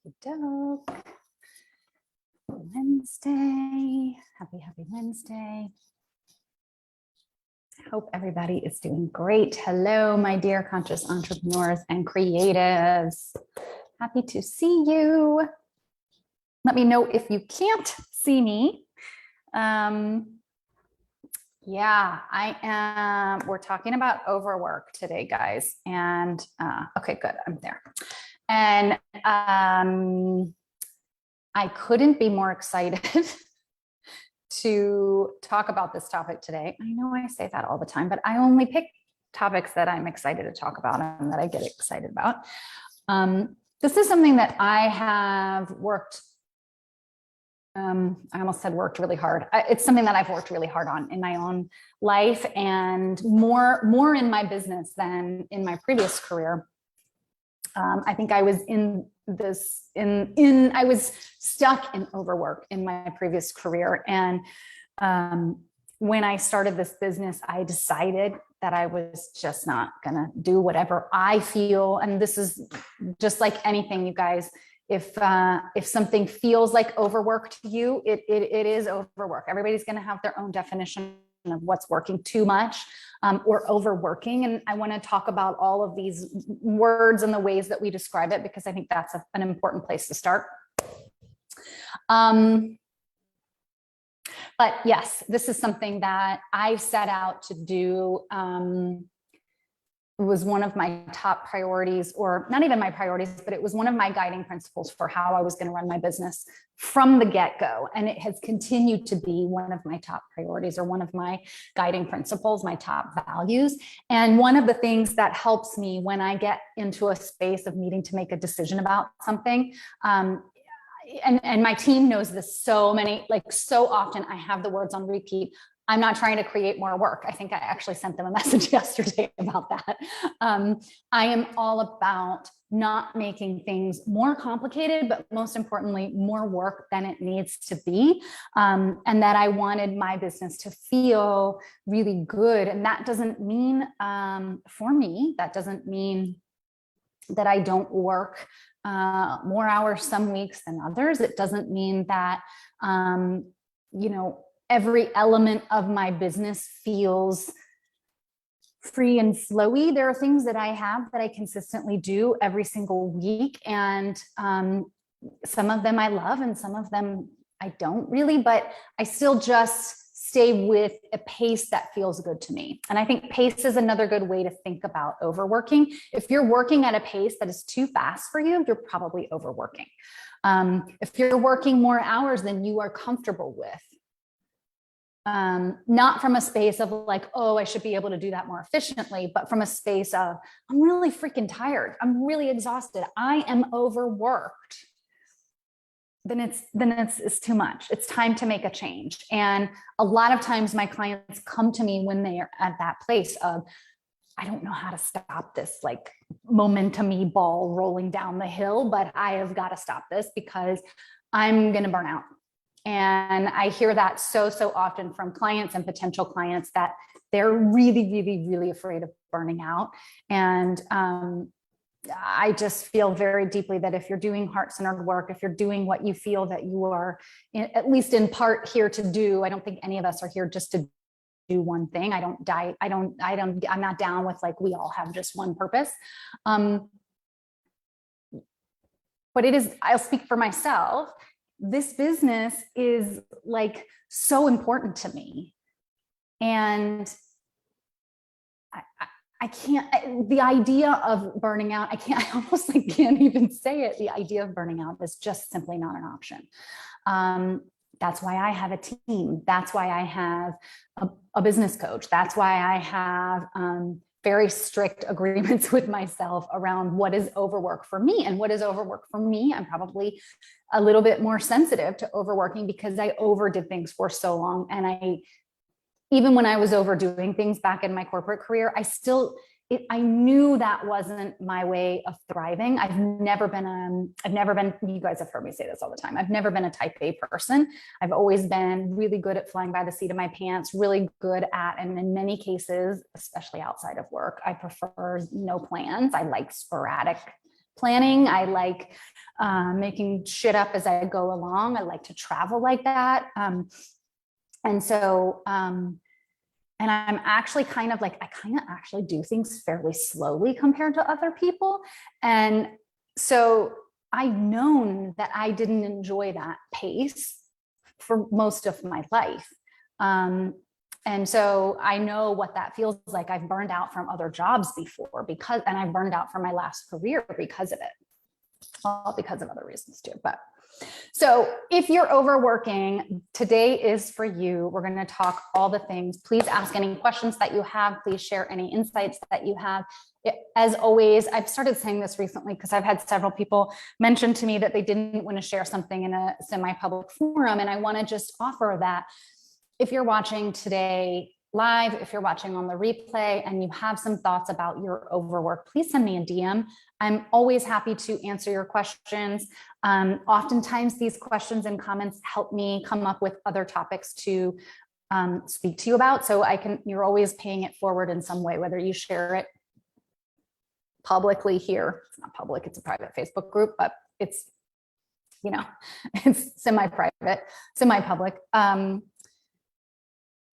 Dope. Wednesday. Happy Wednesday. Hope everybody is doing great. Hello, my dear conscious entrepreneurs and creatives. Happy to see you. Let me know if you can't see me. Yeah, I am. We're talking about overwork today, guys. And okay, good. I'm there. And I couldn't be more excited to talk about this topic today. I know I say that all the time, but I only pick topics that I'm excited to talk about and that I get excited about. This is something that I have worked, I almost said worked really hard. It's something that I've worked really hard on in my own life and more in my business than in my previous career. I think I was I was stuck in overwork in my previous career. And when I started this business, I decided that I was just not gonna do whatever I feel. And this is just like anything, you guys. If something feels like overwork to you, it is overwork. Everybody's gonna have their own definition of what's working too much or overworking. And I want to talk about all of these words and the ways that we describe it, because I think that's an important place to start. But yes, this is something that I've set out to do. It was one of my top priorities, or not even my priorities, but it was one of my guiding principles for how I was going to run my business from the get-go. And it has continued to be one of my top priorities, or one of my guiding principles, my top values. And one of the things that helps me when I get into a space of needing to make a decision about something, and my team knows this so often, I have the words on repeat. I'm not trying to create more work. I think I actually sent them a message yesterday about that. I am all about not making things more complicated, but most importantly, more work than it needs to be. And that I wanted my business to feel really good. And that doesn't mean, for me, that doesn't mean that I don't work more hours some weeks than others. It doesn't mean that, every element of my business feels free and flowy. There are things that I have that I consistently do every single week. And some of them I love and some of them I don't really, but I still just stay with a pace that feels good to me. And I think pace is another good way to think about overworking. If you're working at a pace that is too fast for you, you're probably overworking. If you're working more hours than you are comfortable with, not from a space of like, oh, I should be able to do that more efficiently, but from a space of, I'm really freaking tired. I'm really exhausted. I am overworked. Then it's too much. It's time to make a change. And a lot of times my clients come to me when they are at that place of, I don't know how to stop this like momentum-y ball rolling down the hill, but I have got to stop this because I'm going to burn out. And I hear that so often from clients and potential clients that they're really afraid of burning out. And I just feel very deeply that if you're doing heart-centered work, if you're doing what you feel that you are at least in part here to do, I don't think any of us are here just to do one thing. I'm not down with like, we all have just one purpose. But it is, I'll speak for myself. This business is like so important to me. And I can't, the idea of burning out, I almost like can't even say it. The idea of burning out is just simply not an option. That's why I have a team. That's why I have a business coach. That's why I have very strict agreements with myself around what is overwork for me. And what is overwork for me, I'm probably a little bit more sensitive to overworking because I overdid things for so long. And even when I was overdoing things back in my corporate career, I knew that wasn't my way of thriving. I've never been, you guys have heard me say this all the time. I've never been a type A person. I've always been really good at flying by the seat of my pants, really good at, and in many cases, especially outside of work, I prefer no plans. I like sporadic planning. I like making shit up as I go along. I like to travel like that. And I'm actually kind of like, I kind of actually do things fairly slowly compared to other people. And so I've known that I didn't enjoy that pace for most of my life. And so I know what that feels like. I've burned out from other jobs before and I burned out from my last career because of it. Well, because of other reasons too, but so if you're overworking, today is for you. We're going to talk all the things. Please ask any questions that you have. Please share any insights that you have. As always, I've started saying this recently because I've had several people mention to me that they didn't want to share something in a semi-public forum. And I want to just offer that if you're watching today live, if you're watching on the replay and you have some thoughts about your overwork, please send me a DM. I'm always happy to answer your questions. Oftentimes these questions and comments help me come up with other topics to speak to you about. So you're always paying it forward in some way, whether you share it publicly here. It's not public, it's a private Facebook group, but it's, it's semi-private, semi-public.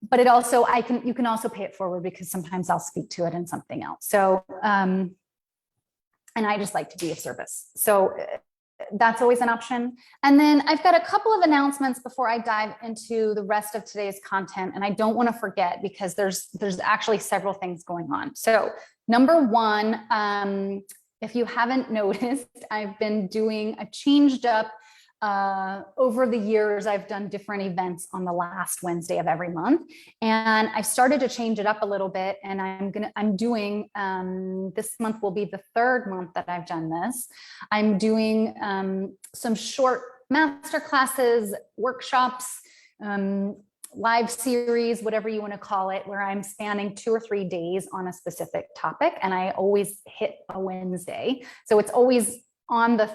But it also, you can also pay it forward because sometimes I'll speak to it in something else. So, and I just like to be of service. So that's always an option. And then I've got a couple of announcements before I dive into the rest of today's content. And I don't want to forget because there's actually several things going on. So number one, if you haven't noticed, I've been doing a changed up over the years. I've done different events on the last Wednesday of every month, and I started to change it up a little bit. And I'm doing, this month will be the third month that I've done this. I'm doing some short master classes, workshops, live series, whatever you want to call it, where I'm spanning 2 or 3 days on a specific topic. And I always hit a Wednesday. So it's always on the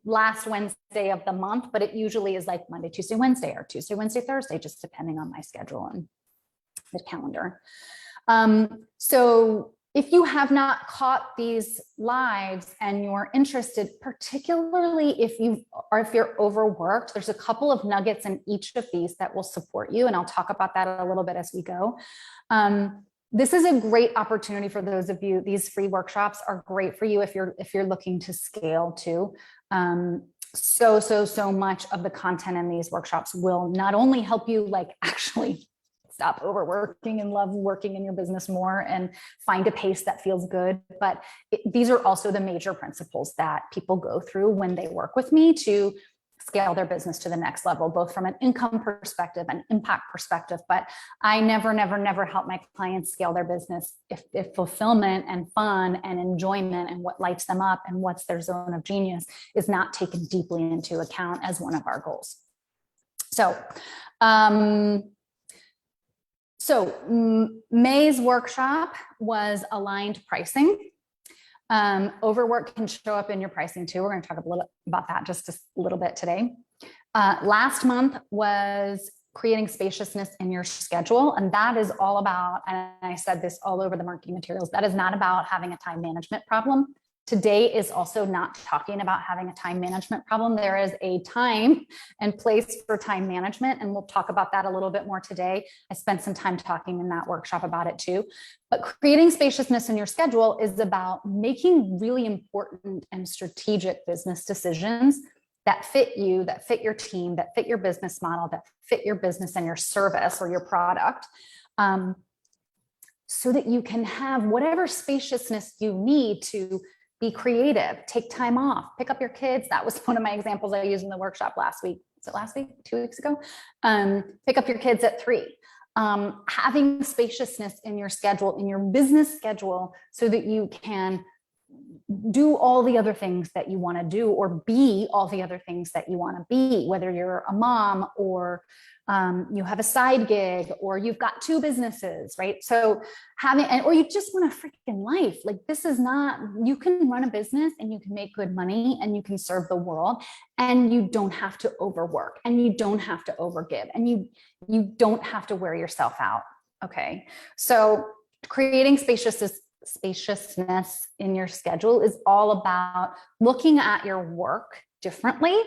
last Wednesday of the month, but it usually is like Monday, Tuesday, Wednesday, or Tuesday, Wednesday, Thursday, just depending on my schedule and the calendar. So if you have not caught these lives and you're interested, particularly if you're overworked, there's a couple of nuggets in each of these that will support you. And I'll talk about that a little bit as we go. This is a great opportunity for those of you. These free workshops are great for you if you're looking to scale too. So much of the content in these workshops will not only help you like actually stop overworking and love working in your business more and find a pace that feels good, but these are also the major principles that people go through when they work with me to scale their business to the next level, both from an income perspective and impact perspective. But I never help my clients scale their business if fulfillment and fun and enjoyment and what lights them up and what's their zone of genius is not taken deeply into account as one of our goals. So, May's workshop was aligned pricing. Overwork can show up in your pricing too. We're going to talk a little about that just a little bit today. Last month was creating spaciousness in your schedule. And that is all about, and I said this all over the marketing materials, that is not about having a time management problem. Today is also not talking about having a time management problem. There is a time and place for time management, and we'll talk about that a little bit more today. I spent some time talking in that workshop about it too. But creating spaciousness in your schedule is about making really important and strategic business decisions that fit you, that fit your team, that fit your business model, that fit your business and your service or your product. So that you can have whatever spaciousness you need to be creative, take time off, pick up your kids. That was one of my examples I used in the workshop last week. Was it last week? 2 weeks ago? Pick up your kids at 3. Having spaciousness in your schedule, in your business schedule, so that you can do all the other things that you want to do or be all the other things that you want to be, whether you're a mom or you have a side gig or you've got 2 businesses, right? So or you just want a freaking life. Like this is not, you can run a business and you can make good money and you can serve the world and you don't have to overwork and you don't have to overgive and you don't have to wear yourself out. Okay. So creating spaciousness spaciousness in your schedule is all about looking at your work differently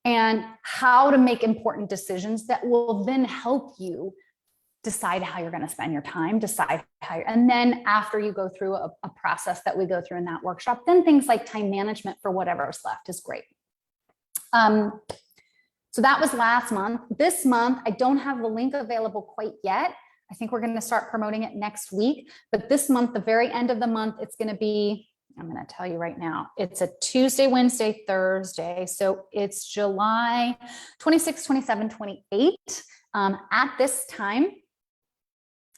and how to make important decisions that will then help you decide how you're going to spend your time, decide how and then after you go through a process that we go through in that workshop, then things like time management for whatever's left is great. So that was last month. This month, I don't have the link available quite yet. I think we're going to start promoting it next week. But this month, the very end of the month, it's going to be, I'm going to tell you right now, it's a Tuesday, Wednesday, Thursday. So it's July 26, 27, 28. At this time,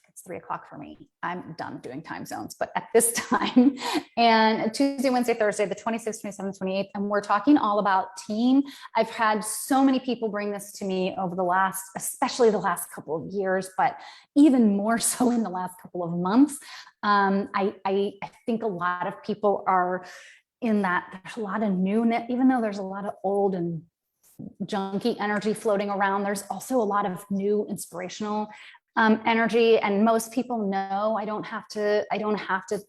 it's 3 o'clock for me. I'm done doing time zones, but at this time, and Tuesday, Wednesday, Thursday, the 26th, 27th, 28th, and we're talking all about team. I've had so many people bring this to me over the last, especially the last couple of years, but even more so in the last couple of months. I think a lot of people are in that. There's a lot of newness, even though there's a lot of old and junky energy floating around. There's also a lot of new inspirational energy, and most people know I don't have to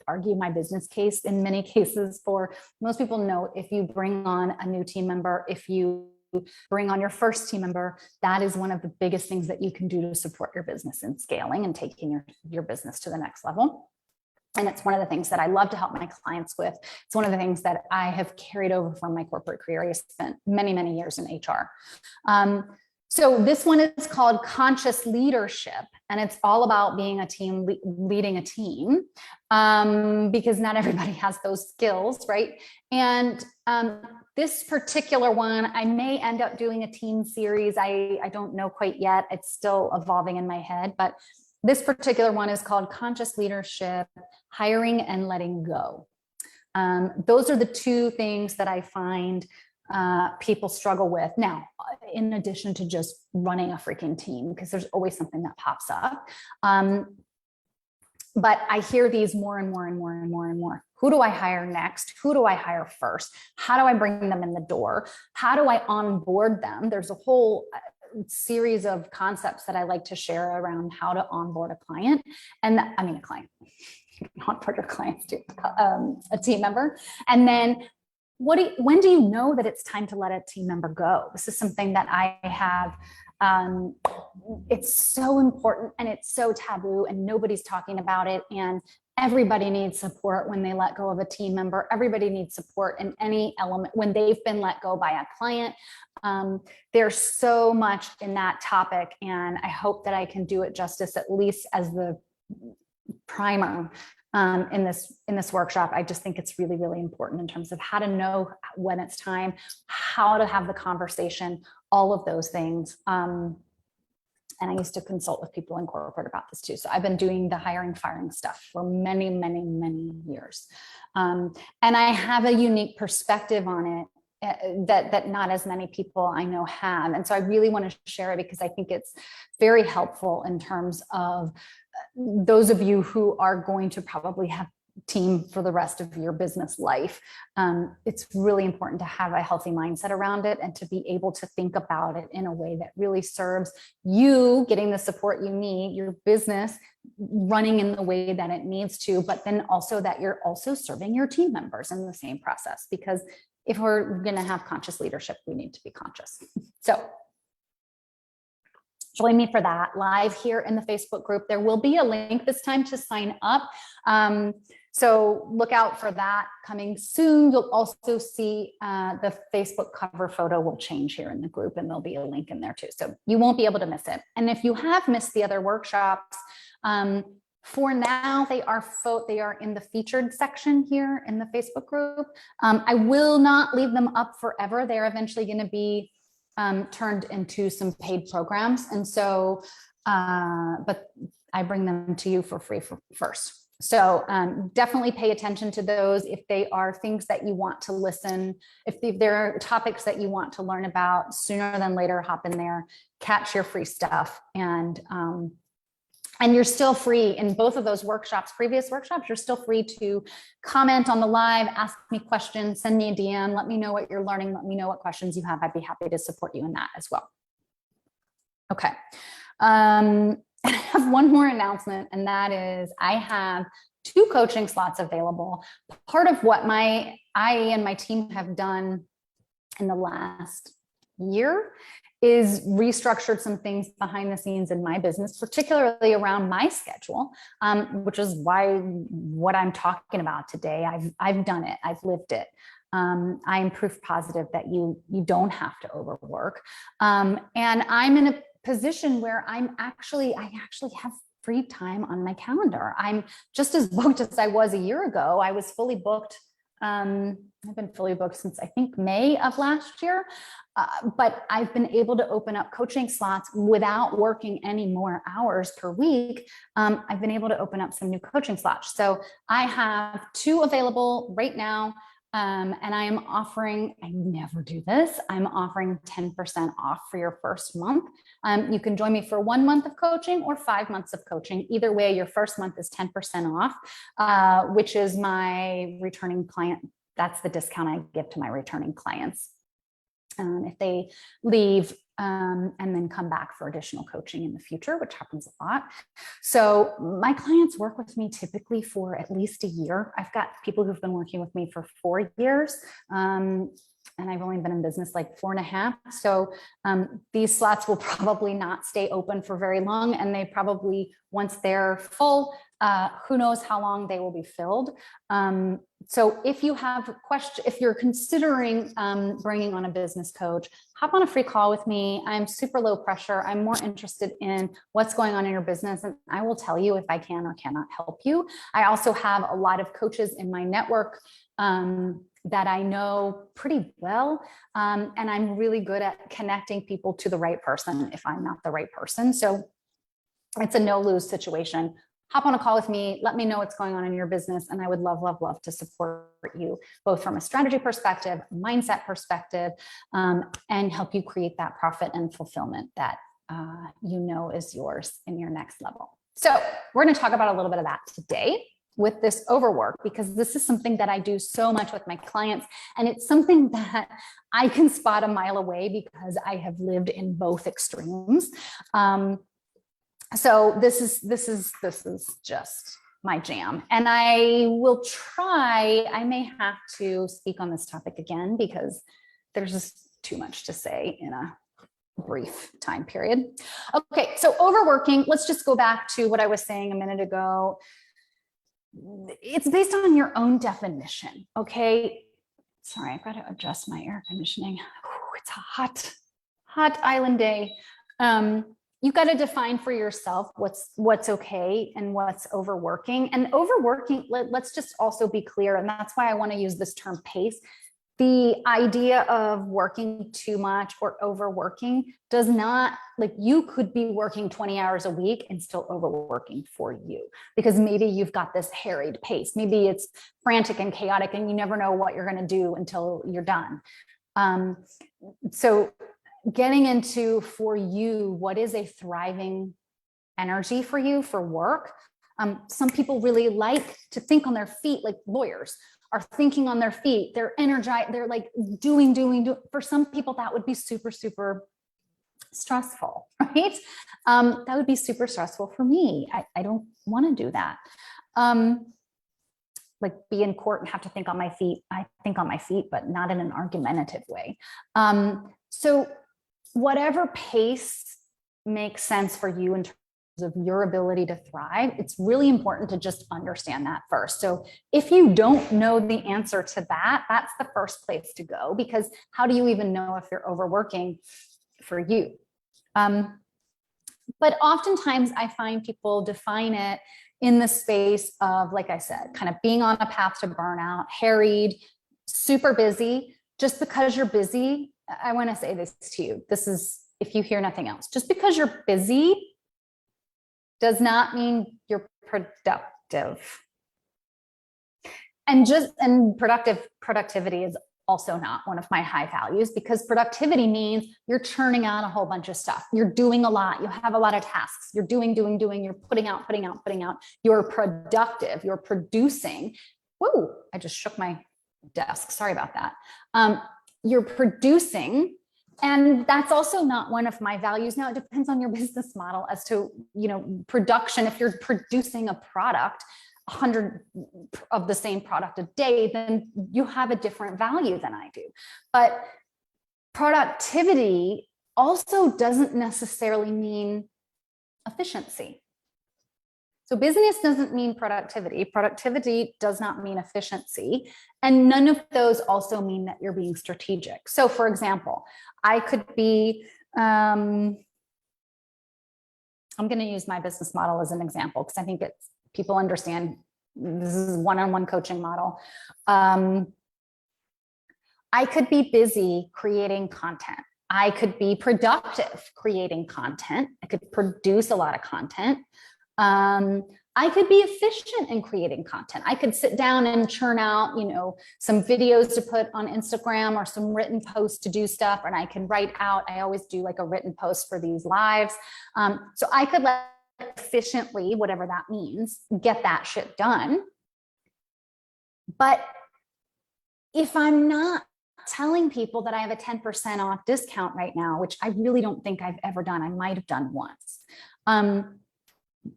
argue my business case in many cases. For most people know, if you bring on a new team member, if you bring on your first team member, that is one of the biggest things that you can do to support your business in scaling and taking your business to the next level. And it's one of the things that I love to help my clients with. It's one of the things that I have carried over from my corporate career. I spent many, many years in HR. So this one is called Conscious Leadership, and it's all about being a team, leading a team, because not everybody has those skills, right? And this particular one, I may end up doing a team series. I don't know quite yet. It's still evolving in my head, but this particular one is called Conscious Leadership, Hiring and Letting Go. Those are the two things that I find people struggle with. Now, in addition to just running a freaking team, because there's always something that pops up. But I hear these more and more and more and more and more. Who do I hire next? Who do I hire first? How do I bring them in the door? How do I onboard them? There's a whole series of concepts that I like to share around how to onboard a client. And a client, onboard your clients to a team member. And then when do you know that it's time to let a team member go? This is something that I have. It's so important and it's so taboo and nobody's talking about it. And everybody needs support when they let go of a team member. Everybody needs support in any element when they've been let go by a client. There's so much in that topic, and I hope that I can do it justice, at least as the primer in this workshop. I just think it's really, really important in terms of how to know when it's time, how to have the conversation, all of those things. And I used to consult with people in corporate about this too. So I've been doing the hiring, firing stuff for many, many, many years. And I have a unique perspective on it that not as many people I know have. And so I really want to share it because I think it's very helpful in terms of those of you who are going to probably have team for the rest of your business life. It's really important to have a healthy mindset around it and to be able to think about it in a way that really serves you getting the support you need, your business running in the way that it needs to, but then also that you're also serving your team members in the same process. Because if we're going to have conscious leadership, we need to be conscious. So join me for that live here in the Facebook group. There will be a link this time to sign up. So look out for that coming soon. You'll also see the Facebook cover photo will change here in the group, and there'll be a link in there too. So you won't be able to miss it. And if you have missed the other workshops, for now, they are in the featured section here in the Facebook group. I will not leave them up forever. They're eventually going to be turned into some paid programs. And so, but I bring them to you for free first. So definitely pay attention to those. If they are things that you want to listen, if there are topics that you want to learn about, sooner than later, hop in there, catch your free stuff. And you're still free in both of those workshops, previous workshops, you're still free to comment on the live, ask me questions, send me a DM, let me know what you're learning, let me know what questions you have. I'd be happy to support you in that as well. Okay. I have one more announcement, and that is I have 2 coaching slots available. Part of what I and my team have done in the last year is restructured some things behind the scenes in my business, particularly around my schedule, which is what I'm talking about today. I've done it. I've lived it. I am proof positive that you don't have to overwork. And I'm in a position where I actually have free time on my calendar. I'm just as booked as I was a year ago. I was fully booked. I've been fully booked since I think May of last year, but I've been able to open up coaching slots without working any more hours per week. I've been able to open up some new coaching slots. So I have 2 available right now. And I am offering, I never do this, I'm offering 10% off for your first month. You can join me for 1 month of coaching or 5 months of coaching. Either way, your first month is 10% off, which is my returning client. That's the discount I give to my returning clients. If they leave and then come back for additional coaching in the future, which happens a lot. So my clients work with me typically for at least a year. I've got people who've been working with me for 4 years. And I've only been in business like 4.5. So these slots will probably not stay open for very long. And they probably, once they're full, who knows how long they will be filled. So if you have a question, if you're considering bringing on a business coach, hop on a free call with me. I'm super low pressure. I'm more interested in what's going on in your business, and I will tell you if I can or cannot help you. I also have a lot of coaches in my network that I know pretty well. And I'm really good at connecting people to the right person if I'm not the right person. So it's a no-lose situation. Hop on a call with me, let me know what's going on in your business. And I would love, love, love to support you both from a strategy perspective, mindset perspective, and help you create that profit and fulfillment that you know is yours in your next level. So we're going to talk about a little bit of that today with this overwork, because this is something that I do so much with my clients. And it's something that I can spot a mile away because I have lived in both extremes. So this is just my jam. And I will try, I may have to speak on this topic again because there's just too much to say in a brief time period. Okay, so overworking, let's just go back to what I was saying a minute ago. It's based on your own definition, okay? Sorry, I've got to adjust my air conditioning. Ooh, it's a hot island day. You've got to define for yourself what's okay and what's overworking. And overworking, let's just also be clear, and that's why I want to use this term pace. The idea of working too much or overworking does not, like, you could be working 20 hours a week and still overworking for you, because maybe you've got this harried pace. Maybe it's frantic and chaotic and you never know what you're going to do until you're done. So getting into, for you, what is a thriving energy for you for work? Some people really like to think on their feet, like lawyers are thinking on their feet. They're energized. They're like doing. For some people, that would be super, super stressful, right? That would be super stressful for me. I don't want to do that. Like be in court and have to think on my feet. I think on my feet, but not in an argumentative way. So whatever pace makes sense for you in terms of your ability to thrive, it's really important to just understand that first. So if you don't know the answer to that, that's the first place to go, because how do you even know if you're overworking for you? But oftentimes I find people define it in the space of, like I said, kind of being on a path to burnout, harried, super busy. Just because you're busy, I want to say this to you. This is, if you hear nothing else, just because you're busy does not mean you're productive. And productivity is also not one of my high values, because productivity means you're churning out a whole bunch of stuff. You're doing a lot. You have a lot of tasks. You're doing. You're putting out. You're productive. You're producing. Whoa, I just shook my desk. Sorry about that. You're producing. And that's also not one of my values. Now, it depends on your business model as to, production. If you're producing a product, 100 of the same product a day, then you have a different value than I do. But productivity also doesn't necessarily mean efficiency. So business doesn't mean productivity. Productivity does not mean efficiency. And none of those also mean that you're being strategic. So for example, I could be, I'm going to use my business model as an example because I think it's, people understand this is one-on-one coaching model. I could be busy creating content. I could be productive creating content. I could produce a lot of content. I could be efficient in creating content. I could sit down and churn out, some videos to put on Instagram or some written posts to do stuff. And I can write out, I always do like a written post for these lives. So I could efficiently, whatever that means, get that shit done. But if I'm not telling people that I have a 10% off discount right now, which I really don't think I've ever done, I might have done once,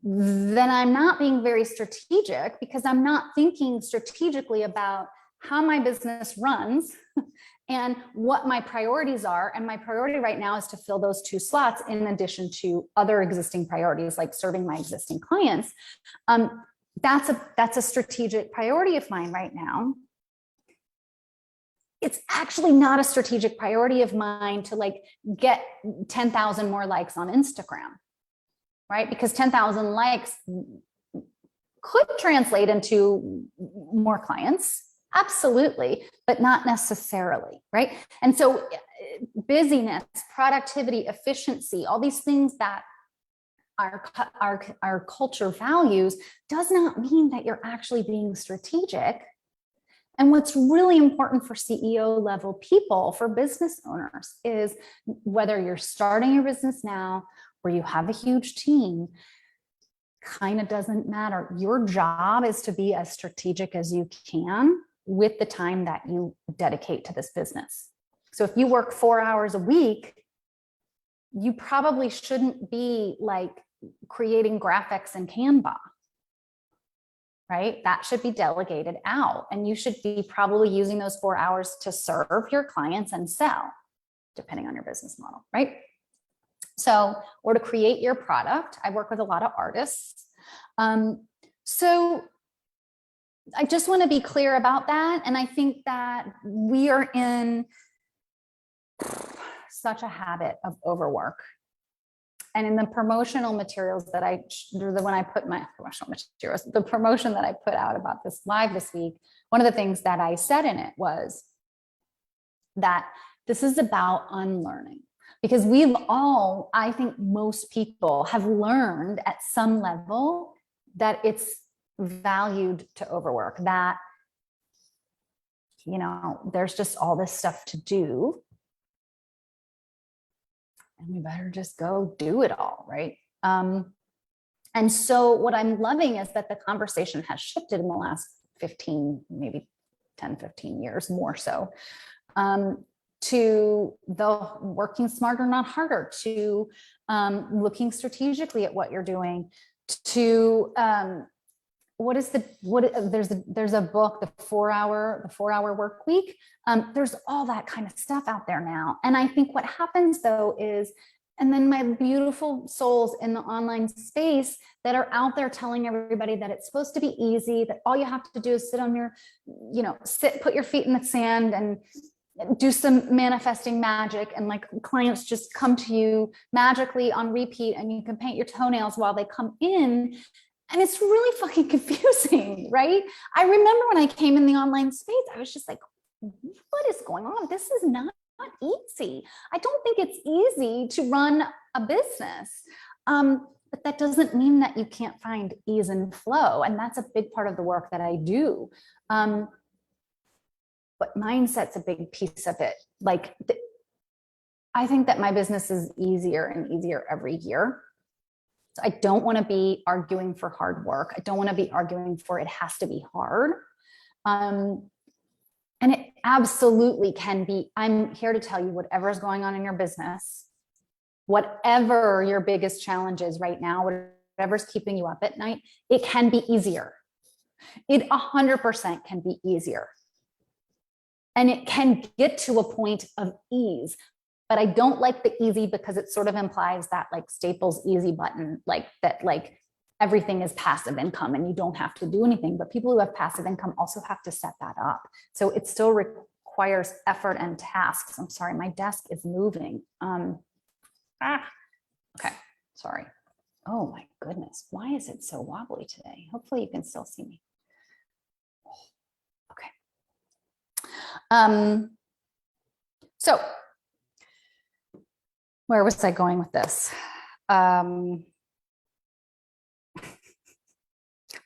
then I'm not being very strategic because I'm not thinking strategically about how my business runs and what my priorities are. And my priority right now is to fill those 2 slots in addition to other existing priorities like serving my existing clients. That's a strategic priority of mine right now. It's actually not a strategic priority of mine to like get 10,000 more likes on Instagram. Right? Because 10,000 likes could translate into more clients. Absolutely, but not necessarily, right? And so busyness, productivity, efficiency, all these things that our culture values does not mean that you're actually being strategic. And what's really important for CEO level people, for business owners, is whether you're starting your business now or you have a huge team, kind of doesn't matter. Your job is to be as strategic as you can with the time that you dedicate to this business. So if you work 4 hours a week, you probably shouldn't be like creating graphics in Canva, right? That should be delegated out. And you should be probably using those 4 hours to serve your clients and sell, depending on your business model, right? So, or to create your product. I work with a lot of artists. So I just want to be clear about that. And I think that we are in such a habit of overwork. And in the promotional materials that when I put my promotional materials, the promotion that I put out about this live this week, one of the things that I said in it was that this is about unlearning. Because we've all, I think most people have learned at some level that it's valued to overwork, that, there's just all this stuff to do. And we better just go do it all, right? And so what I'm loving is that the conversation has shifted in the last 15, maybe 10, 15 years more so. To the working smarter, not harder, to looking strategically at what you're doing, to there's a book, the 4-hour work week. There's all that kind of stuff out there now. And I think what happens though is, and then my beautiful souls in the online space that are out there telling everybody that it's supposed to be easy, that all you have to do is sit on your, put your feet in the sand and do some manifesting magic, and like clients just come to you magically on repeat, and you can paint your toenails while they come in. And it's really fucking confusing, right? I remember when I came in the online space, I was just like, what is going on? This is not easy. I don't think it's easy to run a business. But that doesn't mean that you can't find ease and flow. And that's a big part of the work that I do. But mindset's a big piece of it. I think that my business is easier and easier every year. So I don't want to be arguing for hard work. I don't want to be arguing for it has to be hard. And it absolutely can be. I'm here to tell you whatever is going on in your business, whatever your biggest challenge is right now, whatever's keeping you up at night, it can be easier. It 100% can be easier. And it can get to a point of ease, but I don't like the easy because it sort of implies that like Staples easy button, like that, like everything is passive income and you don't have to do anything. But people who have passive income also have to set that up. So it still requires effort and tasks. I'm sorry, my desk is moving. Okay, sorry. Oh my goodness, why is it so wobbly today? Hopefully you can still see me. Okay. So where was I going with this? I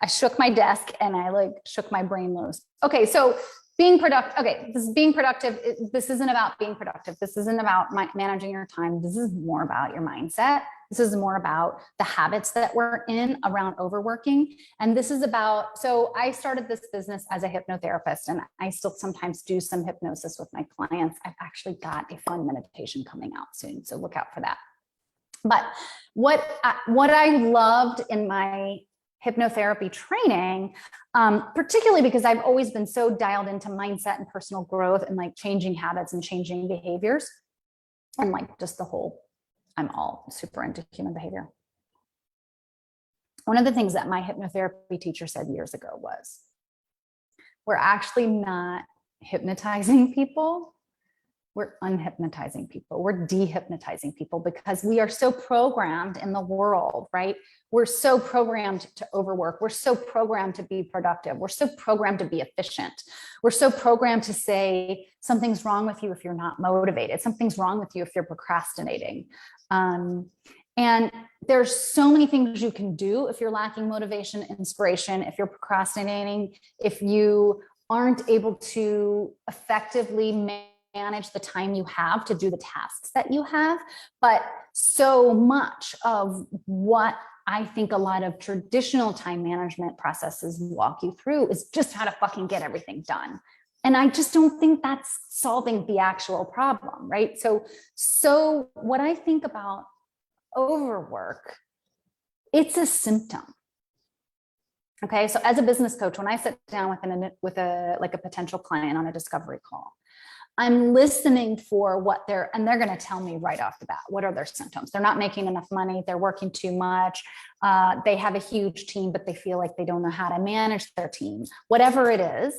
shook my desk and I like shook my brain loose. Okay, so being productive. Okay, this is being productive. This isn't about being productive. This isn't about managing your time. This is more about your mindset. This is more about the habits that we're in around overworking. And this is about, so I started this business as a hypnotherapist, and I still sometimes do some hypnosis with my clients. I've actually got a fun meditation coming out soon, so look out for that. But what I loved in my hypnotherapy training, particularly because I've always been so dialed into mindset and personal growth and like changing habits and changing behaviors, and like just the whole, I'm all super into human behavior. One of the things that my hypnotherapy teacher said years ago was, we're actually not hypnotizing people, we're unhypnotizing people. We're dehypnotizing people because we are so programmed in the world, right? We're so programmed to overwork. We're so programmed to be productive. We're so programmed to be efficient. We're so programmed to say something's wrong with you if you're not motivated. Something's wrong with you if you're procrastinating. And there's so many things you can do if you're lacking motivation, inspiration, if you're procrastinating, if you aren't able to effectively manage the time you have to do the tasks that you have. But so much of what I think a lot of traditional time management processes walk you through is just how to fucking get everything done. And I just don't think that's solving the actual problem, right? So what I think about overwork, it's a symptom. Okay, so as a business coach, when I sit down with a potential client on a discovery call, I'm listening for what they're going to tell me right off the bat. What are their symptoms? They're not making enough money. They're working too much. They have a huge team, but they feel like they don't know how to manage their team. Whatever it is,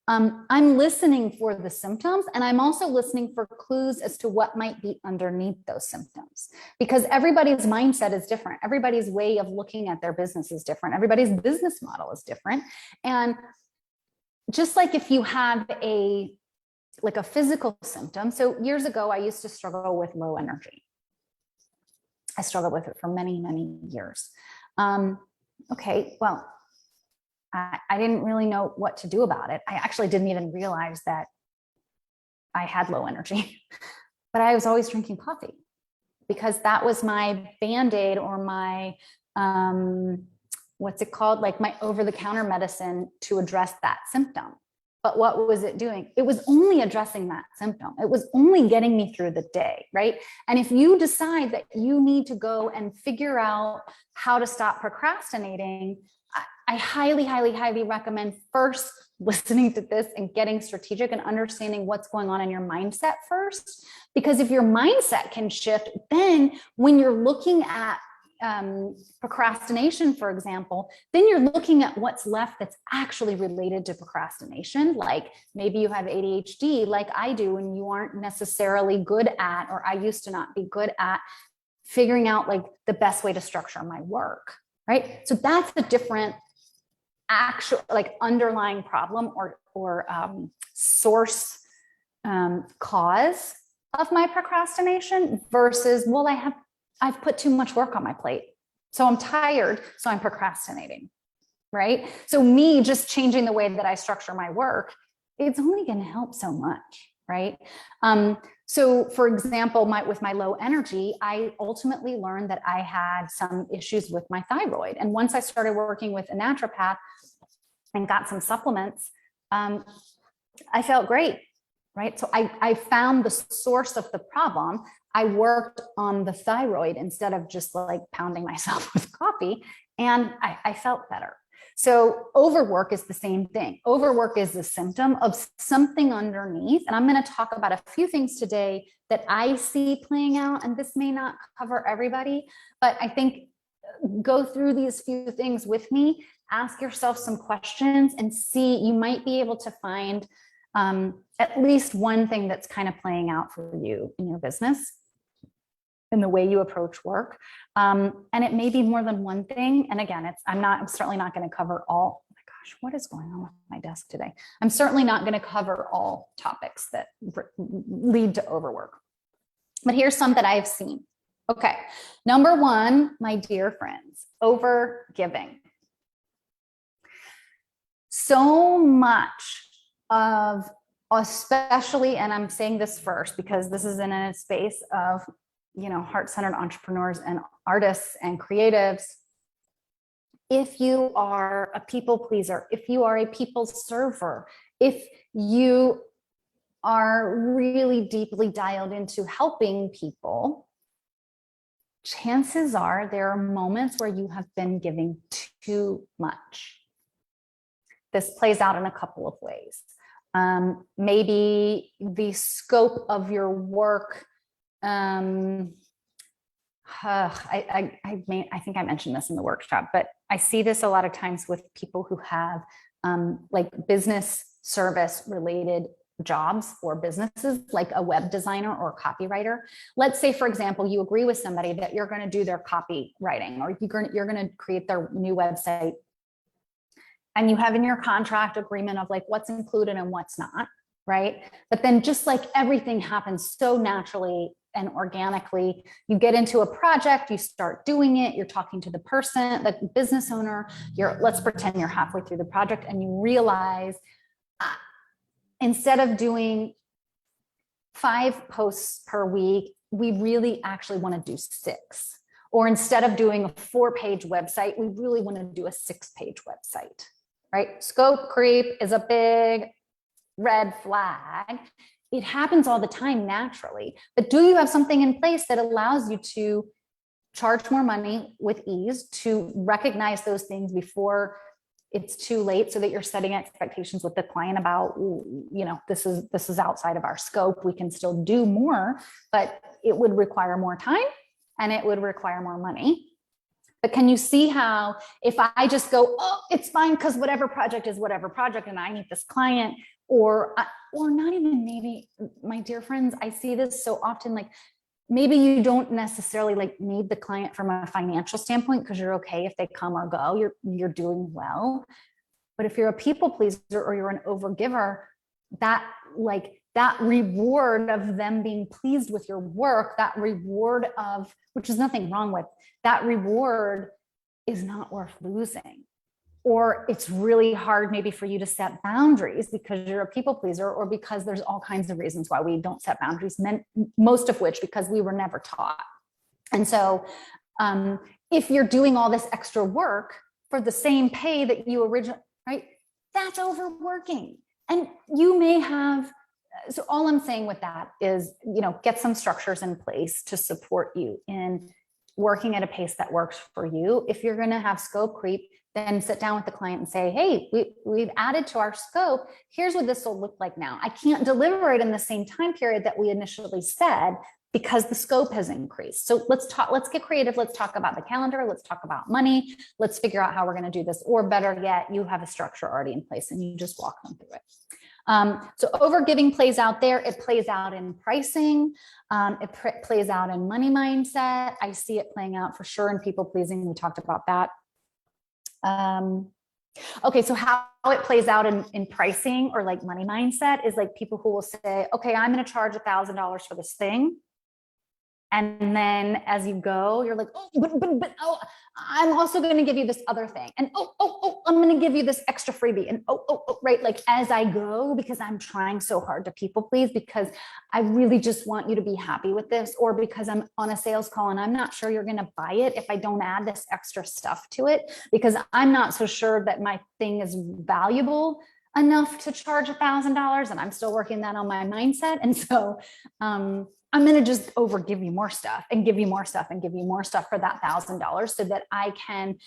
I'm listening for the symptoms, and I'm also listening for clues as to what might be underneath those symptoms, because everybody's mindset is different. Everybody's way of looking at their business is different. Everybody's business model is different. And just like if you have a physical symptom. So years ago, I used to struggle with low energy. I struggled with it for many, many years. Okay, well, I didn't really know what to do about it. I actually didn't even realize that I had low energy, but I was always drinking coffee because that was my Band-Aid or my, what's it called? Like my over-the-counter medicine to address that symptom. But what was it doing? It was only addressing that symptom. It was only getting me through the day, right? And if you decide that you need to go and figure out how to stop procrastinating, I highly, highly, highly recommend first listening to this and getting strategic and understanding what's going on in your mindset first. Because if your mindset can shift, then when you're looking at procrastination, for example, then you're looking at what's left that's actually related to procrastination. Like maybe you have ADHD like I do, and you aren't necessarily good at, or I used to not be good at figuring out like the best way to structure my work, right? So that's the different actual like underlying problem or source cause of my procrastination versus, well, I've put too much work on my plate. So I'm tired, so I'm procrastinating, right? So me just changing the way that I structure my work, it's only going to help so much, right? So for example, with my low energy, I ultimately learned that I had some issues with my thyroid. And once I started working with a naturopath and got some supplements, I felt great, right? So I found the source of the problem. I worked on the thyroid instead of just like pounding myself with coffee, and I felt better. So overwork is the same thing. Overwork is the symptom of something underneath. And I'm going to talk about a few things today that I see playing out. And this may not cover everybody, but I think go through these few things with me, ask yourself some questions and see, you might be able to find at least one thing that's kind of playing out for you in your business, in the way you approach work. And it may be more than one thing. And again, I'm certainly not going to cover all. Oh my gosh, what is going on with my desk today? I'm certainly not going to cover all topics that lead to overwork. But here's some that I've seen. Okay. Number one, my dear friends, over giving. So much of, especially, and I'm saying this first because this is in a space of, heart-centered entrepreneurs and artists and creatives. If you are a people pleaser, if you are a people server, if you are really deeply dialed into helping people, chances are there are moments where you have been giving too much. This plays out in a couple of ways. Maybe the scope of your work. I think I mentioned this in the workshop, but I see this a lot of times with people who have like business service related jobs or businesses, like a web designer or a copywriter. Let's say, for example, you agree with somebody that you're going to do their copywriting, or you're going to create their new website, and you have in your contract agreement of like what's included and what's not, right? But then just like everything happens so naturally and organically, you get into a project, you start doing it, you're talking to the person, the business owner, let's pretend you're halfway through the project and you realize instead of doing 5 posts per week, we really actually want to do 6. Or instead of doing a 4-page website, we really want to do a 6-page website, right? Scope creep is a big red flag. It happens all the time naturally, but do you have something in place that allows you to charge more money with ease, to recognize those things before it's too late, so that you're setting expectations with the client about, this is outside of our scope. We can still do more, but it would require more time and it would require more money. But can you see how if I just go, oh, it's fine because whatever project is whatever project and I need this client, or not even maybe, my dear friends, I see this so often, like maybe you don't necessarily like need the client from a financial standpoint because you're okay if they come or go, you're doing well. But if you're a people pleaser or you're an overgiver, that reward of them being pleased with your work, that reward of, which is nothing wrong with, that reward is not worth losing. Or it's really hard maybe for you to set boundaries because you're a people pleaser, or because there's all kinds of reasons why we don't set boundaries, most of which because we were never taught. And so if you're doing all this extra work for the same pay that you originally, right, that's overworking. And you may have, so all I'm saying with that is, get some structures in place to support you in working at a pace that works for you. If you're going to have scope creep, then sit down with the client and say, hey, we've added to our scope. Here's what this will look like now. I can't deliver it in the same time period that we initially said because the scope has increased. So let's get creative. Let's talk about the calendar. Let's talk about money. Let's figure out how we're going to do this. Or better yet, you have a structure already in place and you just walk them through it. So overgiving plays out there. It plays out in pricing. It plays out in money mindset. I see it playing out for sure in people pleasing. We talked about that. Okay, so how it plays out in pricing or like money mindset is like people who will say, okay, I'm going to charge $1,000 for this thing. And then as you go, you're like, oh, but oh, I'm also going to give you this other thing. And oh, I'm going to give you this extra freebie. And oh, right. Like as I go, because I'm trying so hard to people please, because I really just want you to be happy with this, or because I'm on a sales call and I'm not sure you're going to buy it if I don't add this extra stuff to it, because I'm not so sure that my thing is valuable enough to charge $1,000. And I'm still working that on my mindset. And so, I'm going to just give you more stuff and give you more stuff and give you more stuff for that $1,000 so that I can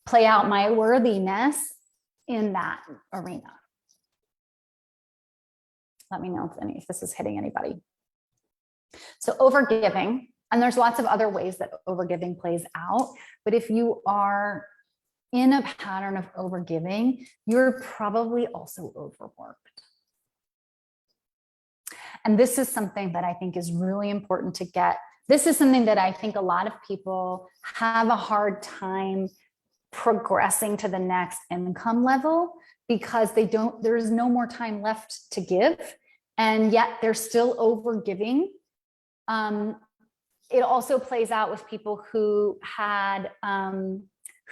play out my worthiness in that arena. Let me know if this is hitting anybody. So overgiving, and there's lots of other ways that overgiving plays out, but if you are in a pattern of overgiving, you're probably also overworked. And this is something that I think is really important to get. This is something that I think a lot of people have a hard time progressing to the next income level because there's no more time left to give. And yet they're still overgiving. It also plays out with people who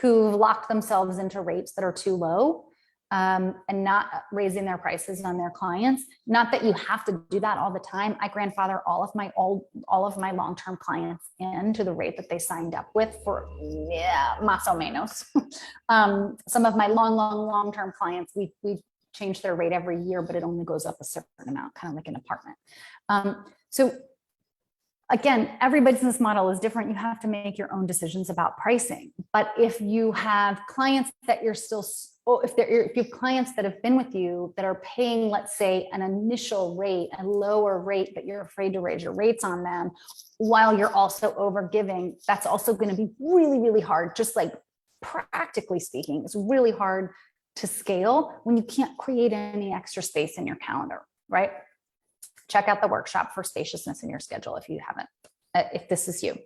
who locked themselves into rates that are too low and not raising their prices on their clients. Not that you have to do that all the time. I grandfather all of my long-term clients into the rate that they signed up with for más o menos. Some of my long-term clients, we change their rate every year, but it only goes up a certain amount, kind of like an apartment. So again, every business model is different. You have to make your own decisions about pricing. But if you have clients that you're still, if you have clients that have been with you that are paying, let's say, an initial rate, a lower rate, but you're afraid to raise your rates on them, while you're also overgiving, that's also going to be really, really hard. Just like practically speaking, it's really hard to scale when you can't create any extra space in your calendar, right? Check out the workshop for spaciousness in your schedule if you haven't, if this is you.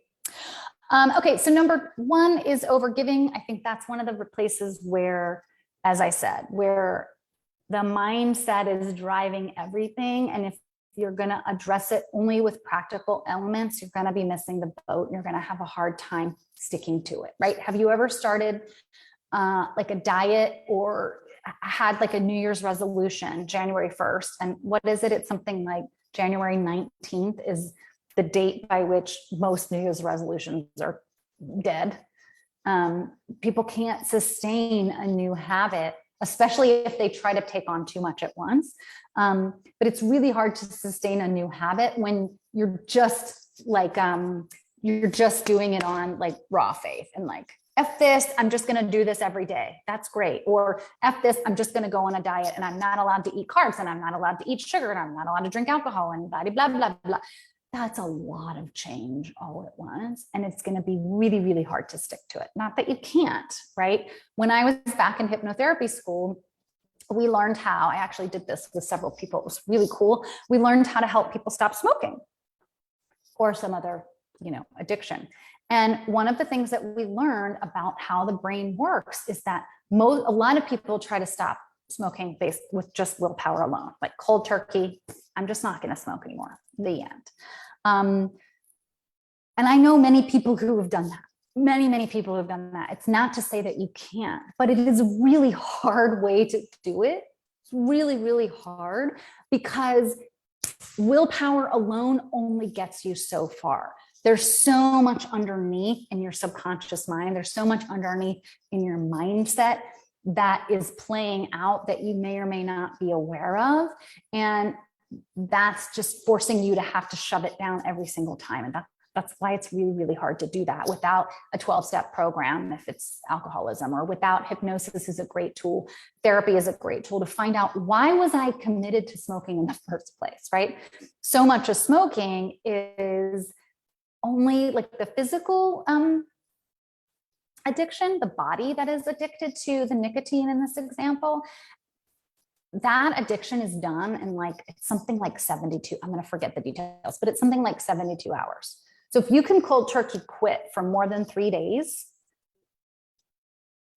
Okay, so number one is overgiving. I think that's one of the places where, as I said, where the mindset is driving everything. And if you're going to address it only with practical elements, you're going to be missing the boat. And you're going to have a hard time sticking to it, right? Have you ever started like a diet or had like a New Year's resolution January 1st? And what is it? It's something like January 19th is the date by which most New Year's resolutions are dead. People can't sustain a new habit, especially if they try to take on too much at once. But it's really hard to sustain a new habit when you're just like, you're just doing it on like raw faith and like, F this, I'm just going to do this every day. That's great. Or F this, I'm just going to go on a diet and I'm not allowed to eat carbs and I'm not allowed to eat sugar and I'm not allowed to drink alcohol and blah, blah, blah, blah. That's a lot of change all at once. And it's going to be really, really hard to stick to it. Not that you can't, right? When I was back in hypnotherapy school, we learned how, I actually did this with several people. It was really cool. We learned how to help people stop smoking or some other, addiction. And one of the things that we learned about how the brain works is that a lot of people try to stop smoking based with just willpower alone, like cold turkey. I'm just not going to smoke anymore. The end. And I know many people who have done that. Many people who have done that. It's not to say that you can't, but it is a really hard way to do it. It's really, really hard because willpower alone only gets you so far. There's so much underneath in your subconscious mind. There's so much underneath in your mindset that is playing out that you may or may not be aware of. And that's just forcing you to have to shove it down every single time. And that's why it's really, really hard to do that without a 12-step program if it's alcoholism, or without hypnosis is a great tool. Therapy is a great tool to find out, why was I committed to smoking in the first place, right? So much of smoking is only like the physical addiction, the body that is addicted to the nicotine in this example. That addiction is done in like, it's something like 72, I'm going to forget the details, but it's something like 72 hours. So if you can cold turkey quit for more than 3 days,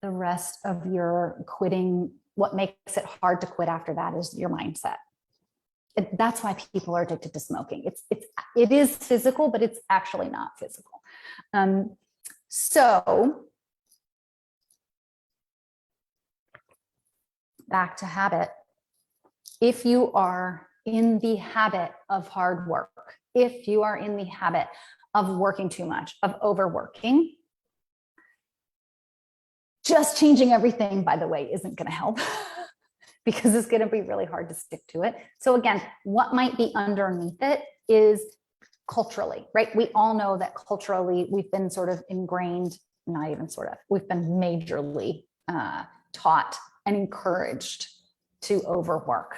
the rest of your quitting, what makes it hard to quit after that is your mindset. That's why people are addicted to smoking. It is physical, but it's actually not physical. So back to habit. If you are in the habit of hard work, if you are in the habit of working too much, of overworking, just changing everything, by the way, isn't going to help. Because it's going to be really hard to stick to it. So again, what might be underneath it is culturally, right? We all know that culturally we've been sort of ingrained, not even sort of, we've been majorly taught and encouraged to overwork.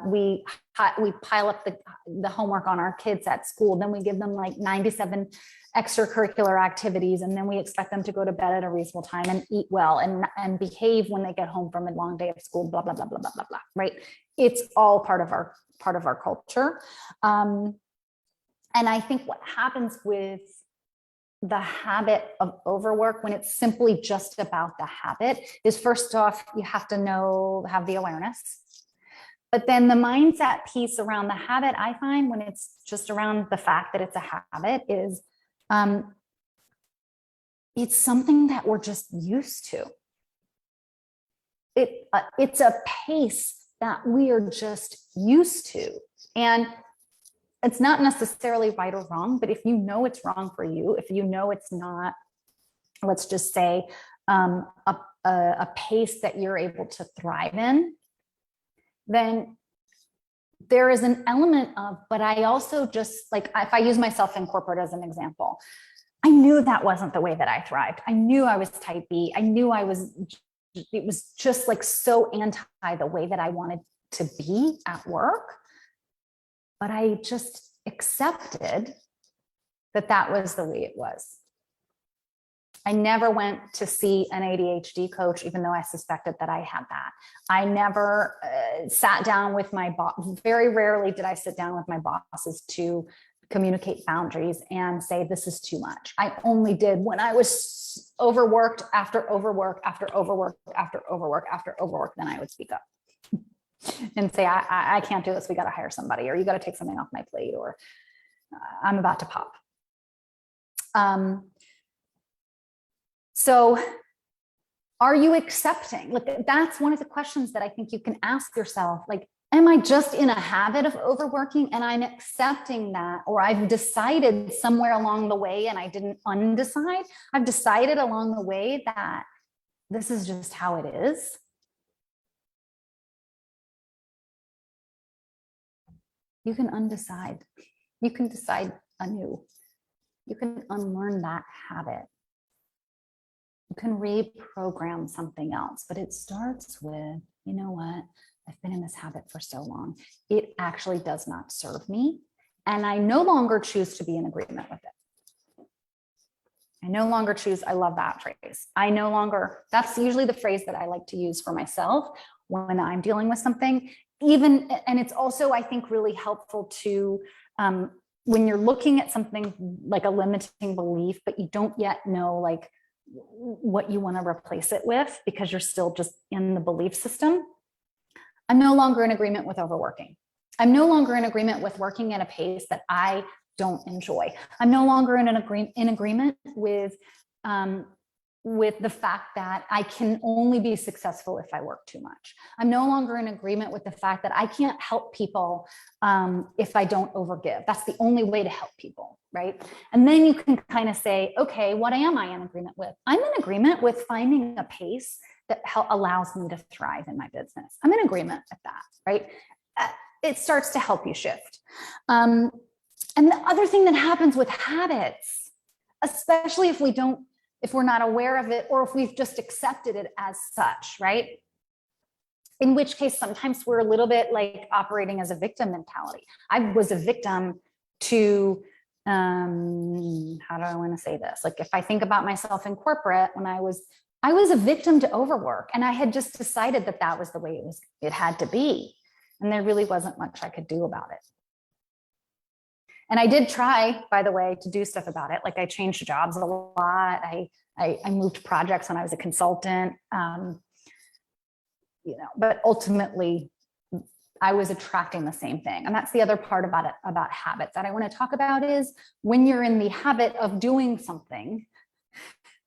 We pile up the homework on our kids at school. Then we give them like 97 extracurricular activities. And then we expect them to go to bed at a reasonable time and eat well and behave when they get home from a long day of school, blah, blah, blah, blah, blah, blah, blah, right? It's all part of our culture. And I think what happens with the habit of overwork, when it's simply just about the habit, is first off, you have to have the awareness. But then the mindset piece around the habit, I find when it's just around the fact that it's a habit, is it's something that we're just used to. It's a pace that we are just used to. And it's not necessarily right or wrong, but if you know it's wrong for you, if you know it's not, let's just say, a pace that you're able to thrive in, then there is an element of, but I also just, like, if I use myself in corporate as an example, I knew that wasn't the way that I thrived. I knew I was type B. I knew it was just like so anti the way that I wanted to be at work. But I just accepted that that was the way it was. I never went to see an ADHD coach, even though I suspected that I had that. I never sat down with my boss. Very rarely did I sit down with my bosses to communicate boundaries and say, this is too much. I only did when I was overworked after overwork, after overwork, after overwork, after overwork, then I would speak up and say, I can't do this. We got to hire somebody, or you got to take something off my plate, or I'm about to pop. So are you accepting? Like, that's one of the questions that I think you can ask yourself. Like, am I just in a habit of overworking and I'm accepting that? Or I've decided somewhere along the way, and I didn't undecide. I've decided along the way that this is just how it is. You can undecide. You can decide anew. You can unlearn that habit. You can reprogram something else, but it starts with, you know what? I've been in this habit for so long. It actually does not serve me. And I no longer choose to be in agreement with it. I no longer choose. I love that phrase. That's usually the phrase that I like to use for myself when I'm dealing with something. And it's also, I think, really helpful to, when you're looking at something like a limiting belief, but you don't yet know like what you want to replace it with because you're still just in the belief system. I'm no longer in agreement with overworking. I'm no longer in agreement with working at a pace that I don't enjoy. I'm no longer in agreement with the fact that I can only be successful if I work too much. I'm no longer in agreement with the fact that I can't help people if I don't overgive. That's the only way to help people, right? And then you can kind of say, okay, what am I in agreement with? I'm in agreement with finding a pace that allows me to thrive in my business. I'm in agreement with that, right? It starts to help you shift. And the other thing that happens with habits, especially if we're not aware of it, or if we've just accepted it as such, right? In which case, sometimes we're a little bit like operating as a victim mentality. I was a victim to, how do I want to say this? Like, if I think about myself in corporate, when I was a victim to overwork, and I had just decided that that was the way it had to be. And there really wasn't much I could do about it. And I did try, by the way, to do stuff about it. Like, I changed jobs a lot. I moved projects when I was a consultant, but ultimately I was attracting the same thing. And that's the other part about habits that I want to talk about is when you're in the habit of doing something,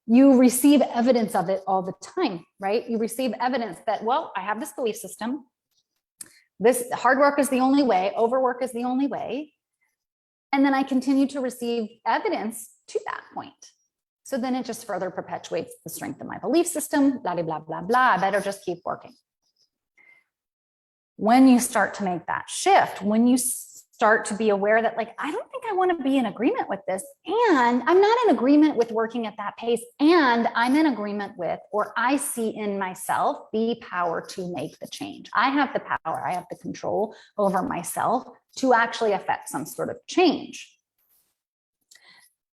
you receive evidence of it all the time, right? You receive evidence that, well, I have this belief system. This hard work is the only way. Overwork is the only way. And then I continue to receive evidence to that point. So then it just further perpetuates the strength of my belief system, blah, blah, blah, blah. I better just keep working. When you start to make that shift, when you start to be aware that like, I don't think I want to be in agreement with this. And I'm not in agreement with working at that pace. And I'm in agreement with, or I see in myself the power to make the change. I have the power, I have the control over myself to actually affect some sort of change.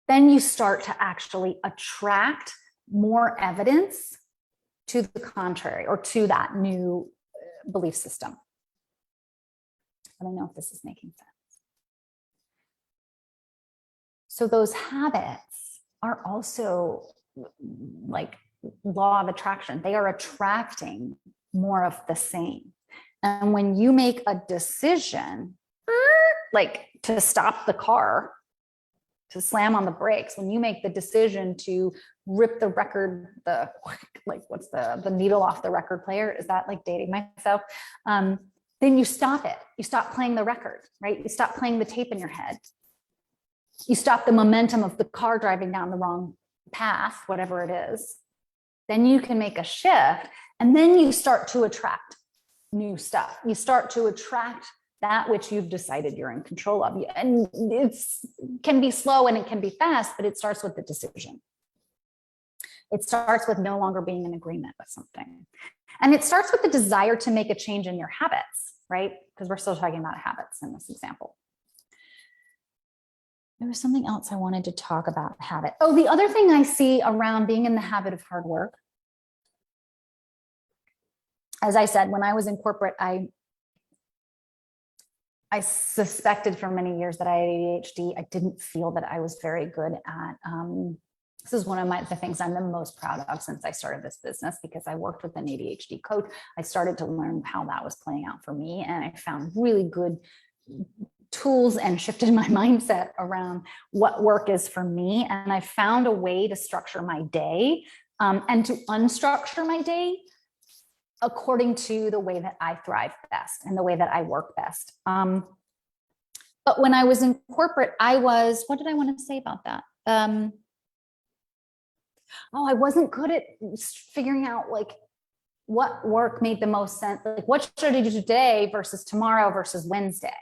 Then you start to actually attract more evidence to the contrary or to that new belief system. I don't know if this is making sense. So those habits are also like law of attraction. They are attracting more of the same. And when you make a decision, like to stop the car, to slam on the brakes, when you make the decision to rip the record, what's the needle off the record player? Is that like dating myself? Then you stop it. You stop playing the record, right? You stop playing the tape in your head. You stop the momentum of the car driving down the wrong path, whatever it is. Then you can make a shift, and then you start to attract new stuff. You start to attract that which you've decided you're in control of. And it can be slow and it can be fast, but it starts with the decision. It starts with no longer being in agreement with something. And it starts with the desire to make a change in your habits, right? Because we're still talking about habits in this example. There was something else I wanted to talk about habit. Oh, the other thing I see around being in the habit of hard work. As I said, when I was in corporate, I suspected for many years that I had ADHD. I didn't feel that I was very good at, this is one of the things I'm the most proud of since I started this business, because I worked with an ADHD coach. I started to learn how that was playing out for me. And I found really good tools and shifted my mindset around what work is for me. And I found a way to structure my day and to unstructure my day according to the way that I thrive best and the way that I work best. But when I was in corporate, what did I want to say about that? I wasn't good at figuring out like what work made the most sense. Like what should I do today versus tomorrow versus Wednesday?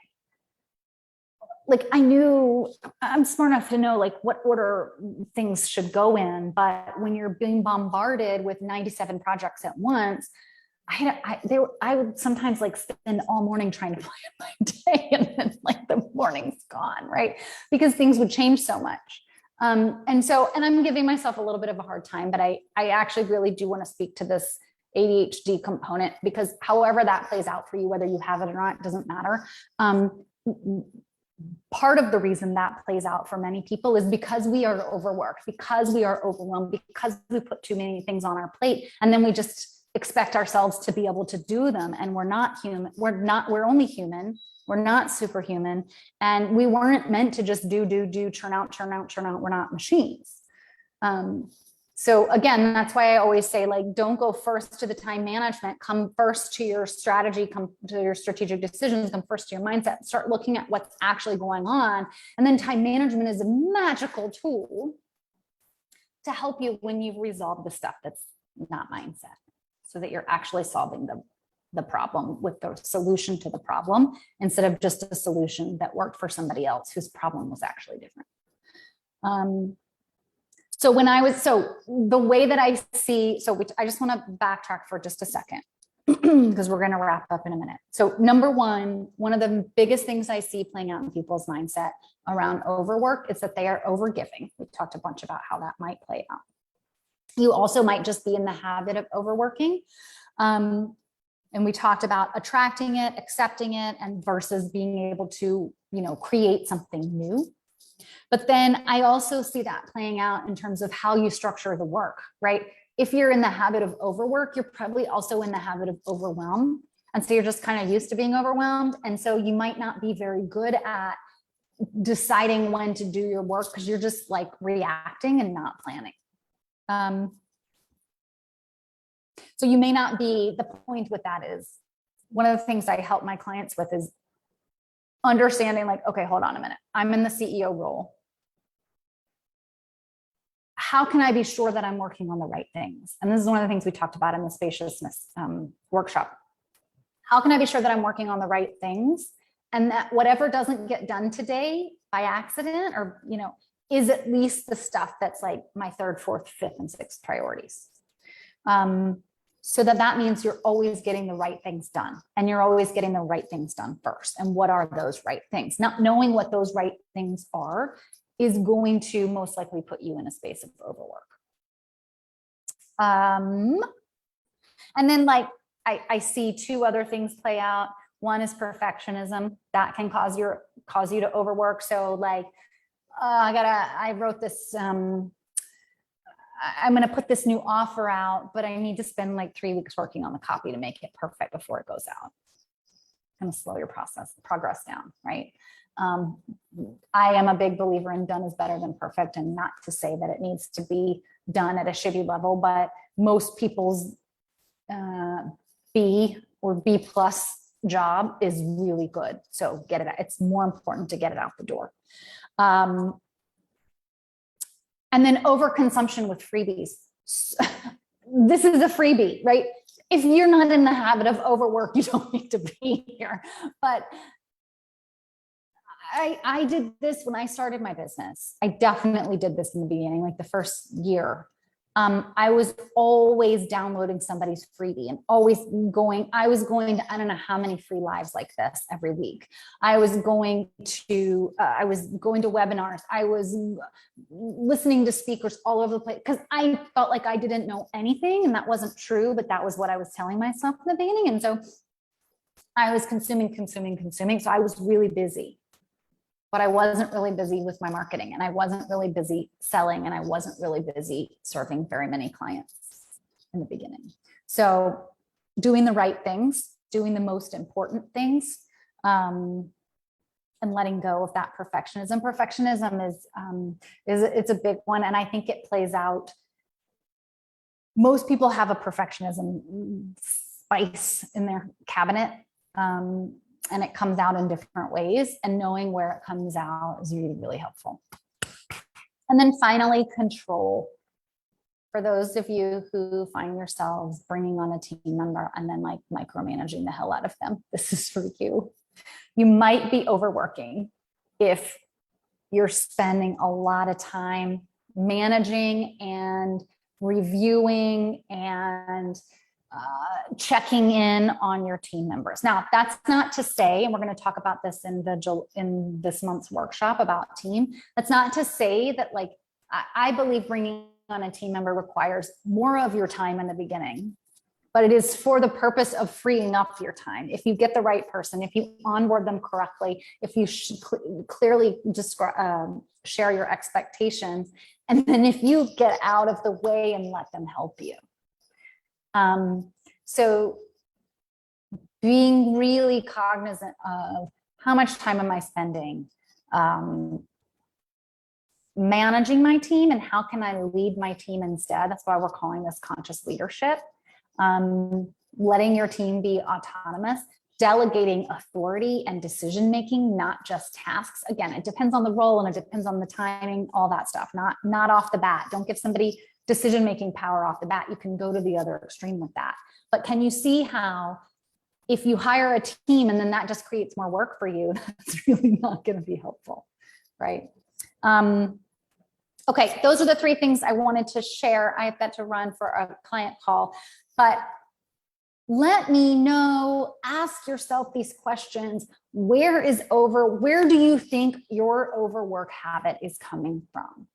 Like I knew I'm smart enough to know like what order things should go in, but when you're being bombarded with 97 projects at once, I would sometimes like spend all morning trying to plan my day, and then like the morning's gone, right? Because things would change so much. And I'm giving myself a little bit of a hard time, but I actually really do want to speak to this ADHD component, because however that plays out for you, whether you have it or not, doesn't matter. Part of the reason that plays out for many people is because we are overworked, because we are overwhelmed, because we put too many things on our plate, and then we just expect ourselves to be able to do them. And we're not human. We're only human. We're not superhuman. And we weren't meant to just do, churn out. We're not machines. So again, that's why I always say, like, don't go first to the time management, come first to your strategy, come to your strategic decisions, come first to your mindset, start looking at what's actually going on. And then time management is a magical tool to help you when you've resolved the stuff that's not mindset, so that you're actually solving the problem with the solution to the problem, instead of just a solution that worked for somebody else whose problem was actually different. So the way that I see, I just want to backtrack for just a second, because we're going to wrap up in a minute. So number one of the biggest things I see playing out in people's mindset around overwork is that they are overgiving. We talked a bunch about how that might play out. You also might just be in the habit of overworking. And we talked about attracting it, accepting it, and versus being able to, create something new. But then I also see that playing out in terms of how you structure the work, right? If you're in the habit of overwork, you're probably also in the habit of overwhelm. And so you're just kind of used to being overwhelmed. And so you might not be very good at deciding when to do your work, because you're just like reacting and not planning. So you may not be, the point with that is, one of the things I help my clients with is understanding, like, okay, hold on a minute. I'm in the CEO role. How can I be sure that I'm working on the right things? And this is one of the things we talked about in the spaciousness workshop. How can I be sure that I'm working on the right things And that whatever doesn't get done today by accident or, is at least the stuff that's like my third, fourth, fifth, and sixth priorities. So that means you're always getting the right things done, and you're always getting the right things done first. And what are those right things? Not knowing what those right things are is going to most likely put you in a space of overwork. And then like, I see two other things play out. One is perfectionism that can cause you to overwork. So like, I wrote this, I'm going to put this new offer out, but I need to spend like 3 weeks working on the copy to make it perfect before it goes out. Kind of slow your progress down, right? I am a big believer in done is better than perfect, and not to say that it needs to be done at a shitty level, but most people's B or B plus job is really good. So get it out. It's more important to get it out the door. And then overconsumption with freebies. This is a freebie, right? If you're not in the habit of overwork, you don't need to be here. But I did this when I started my business. I definitely did this in the beginning, like the first year. I was always downloading somebody's freebie and I was going to, I don't know how many free lives like this every week. I was going to webinars. I was listening to speakers all over the place because I felt like I didn't know anything, and that wasn't true, but that was what I was telling myself in the beginning. And so I was consuming. So I was really busy. But I wasn't really busy with my marketing, and I wasn't really busy selling, and I wasn't really busy serving very many clients in the beginning. So doing the right things, doing the most important things, and letting go of that perfectionism. Perfectionism it's a big one. And I think it plays out. Most people have a perfectionism spice in their cabinet. And it comes out in different ways, and knowing where it comes out is really, really helpful. And then finally, control. For those of you who find yourselves bringing on a team member and then like micromanaging the hell out of them, this is for you. You might be overworking if you're spending a lot of time managing and reviewing and checking in on your team members. Now, that's not to say, and we're going to talk about this in this month's workshop about team. That's not to say that, like, I believe bringing on a team member requires more of your time in the beginning, but it is for the purpose of freeing up your time. If you get the right person, if you onboard them correctly, if you clearly share your expectations, and then if you get out of the way and let them help you. So being really cognizant of how much time am I spending managing my team, and how can I lead my team instead? That's why we're calling this conscious leadership. Letting your team be autonomous, delegating authority and decision-making, not just tasks. Again, it depends on the role and it depends on the timing, all that stuff, not off the bat. Don't give somebody decision-making power off the bat. You can go to the other extreme with that. But can you see how if you hire a team and then that just creates more work for you, that's really not going to be helpful, right? Okay, those are the three things I wanted to share. I have got to run for a client call, but let me know, ask yourself these questions. Where do you think your overwork habit is coming from?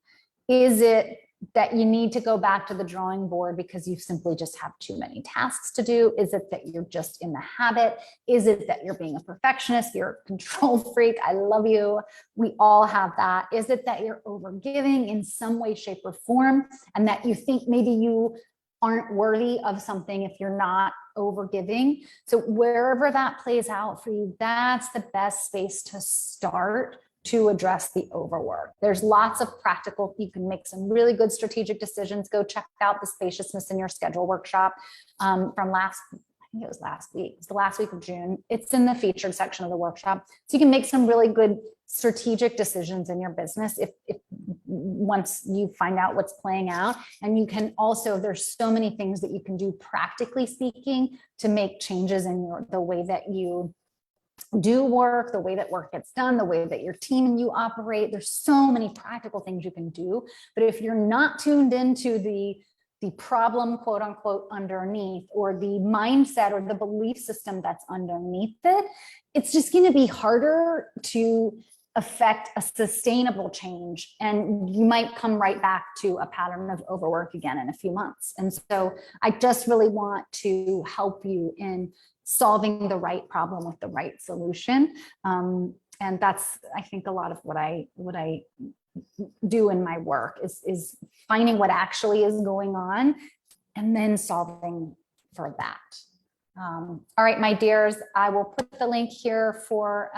Is it that you need to go back to the drawing board because you simply just have too many tasks to do? Is it that you're just in the habit? Is it that you're being a perfectionist? You're a control freak. I love you. We all have that. Is it that you're overgiving in some way, shape, or form, and that you think maybe you aren't worthy of something if you're not overgiving? So wherever that plays out for you, that's the best space to start to address the overwork. There's lots of practical, you can make some really good strategic decisions. Go check out the spaciousness in your schedule workshop from I think it was last week. It's the last week of June. It's in the featured section of the workshop. So you can make some really good strategic decisions in your business if once you find out what's playing out. And you can also, there's so many things that you can do practically speaking to make changes in the way that you do work, the way that work gets done, the way that your team and you operate. There's so many practical things you can do. But if you're not tuned into the problem, quote unquote, underneath, or the mindset or the belief system that's underneath it, it's just going to be harder to affect a sustainable change. And you might come right back to a pattern of overwork again in a few months. And so I just really want to help you in solving the right problem with the right solution. And that's, I think, a lot of what I do in my work is finding what actually is going on and then solving for that. All right, my dears, I will put the link here for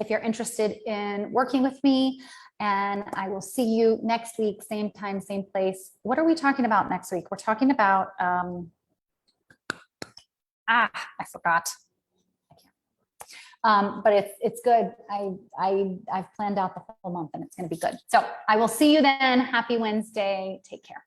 if you're interested in working with me, and I will see you next week, same time, same place. What are we talking about next week? We're talking about, I forgot. But it's good. I've planned out the whole month and it's going to be good. So I will see you then. Happy Wednesday. Take care.